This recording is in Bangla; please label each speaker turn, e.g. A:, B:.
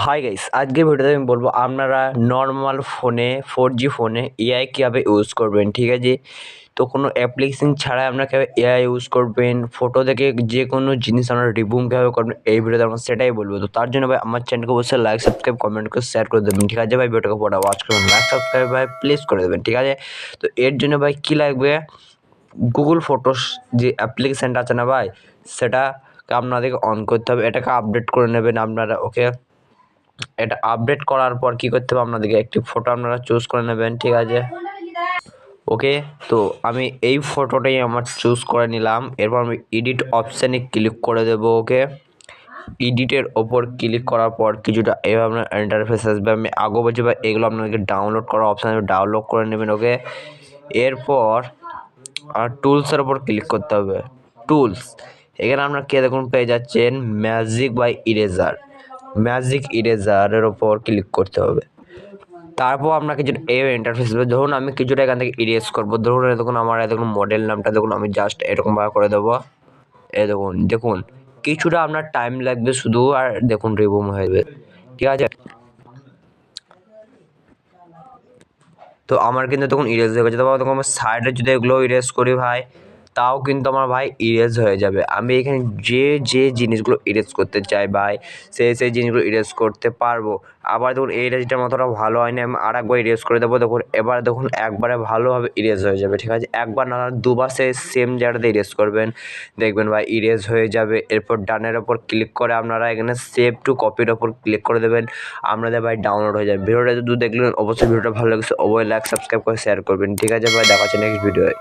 A: হাই গাইস, আজকে ভিডিওতে আমি বলবো আপনারা নর্মাল ফোনে 4G ফোনে এআই কীভাবে ইউজ করবেন। ঠিক আছে, তো কোনো অ্যাপ্লিকেশন ছাড়াই আপনারা কীভাবে এআই ইউজ করবেন, ফটো থেকে যে কোনো জিনিস আপনারা রিমুভ কীভাবে করবেন, এই ভিডিওতে আমরা সেটাই বলবো। তো তার জন্য ভাই আমার চ্যানেলকে অবশ্যই লাইক, সাবস্ক্রাইব, কমেন্ট করে শেয়ার করে দেবেন। ঠিক আছে ভাই, ভিডিওটাকে পুরোটা ওয়াচ করবেন, লাইক সাবস্ক্রাইব ভাই প্লিজ করে দেবেন। ঠিক আছে, তো এর জন্য ভাই কী লাগবে, গুগল ফটোস যে অ্যাপ্লিকেশানটা আছে না ভাই, সেটাকে আপনাদেরকে অন করতে হবে, এটাকে আপডেট করে নেবেন আপনারা। ওকে, এটা আপডেট করার পর কী করতে হবে, আপনাদেরকে একটি ফটো আপনারা চুজ করে নেবেন। ঠিক আছে, ওকে, তো আমি এই ফটোটাই আমার চুজ করে নিলাম। এরপর আমি এডিট অপশানে ক্লিক করে দেবো। ওকে, এডিটের ওপর ক্লিক করার পর কিছুটা এভাবে আপনার ইন্টারফেস আসবে। আমি আগেও বলছি বা এগুলো আপনাদেরকে ডাউনলোড করার অপশান ডাউনলোড করে নেবেন। ওকে, এরপর টুলসের ওপর ক্লিক করতে হবে। টুলস, এখানে আপনার কে দেখুন পেয়ে যাচ্ছেন ম্যাজিক বাই ইরেজার। ম্যাজিক ইরেজারের ওপর ক্লিক করতে হবে। তারপর আপনাকে যেটা এই ইন্টারফেস দেবে। ধরুন আমি কিছুটা এখান থেকে ইরেজ করবো। ধরুন দেখুন আমার দেখুন মডেল নামটা দেখুন, আমি জাস্ট এরকমভাবে করে দেবো। দেখুন দেখুন কিছুটা আপনার টাইম লাগবে শুধু, আর দেখুন রিমুভ হয়ে যাবে। ঠিক আছে, তো আমার কিন্তু তখন ইরেজ হয়ে গেছে। তারপর তখন আমার সাইডে যদি এগুলো ইরেজ করি ভাই, তাও কিন্তু আমার ভাই ইরেজ হয়ে যাবে। আমি এখানে যে জিনিসগুলো ইরেজ করতে চাই ভাই, সেই জিনিসগুলো ইরেজ করতে পারবো। আবার দেখুন এই ইরেজটা মতটা ভালো হয়নি, আমি আর একবার ইরেজ করে দেবো। দেখুন এবার দেখুন একবারে ভালোভাবে ইরেজ হয়ে যাবে। ঠিক আছে, একবার না দুবার সেম জায়গাতে ইরেজ করবেন, দেখবেন ভাই ইরেজ হয়ে যাবে। এরপর ডানের ওপর ক্লিক করে আপনারা এখানে সেভ টু কপির ওপর ক্লিক করে দেবেন, আপনাদের ভাই ডাউনলোড হয়ে যাবে। ভিডিওটা যদি দেখলেন অবশ্যই ভিডিওটা ভালো লাগছে অবশ্যই লাইক সাবস্ক্রাইব করে শেয়ার করবেন। ঠিক আছে ভাই, দেখা হচ্ছে নেক্সট ভিডিওয়।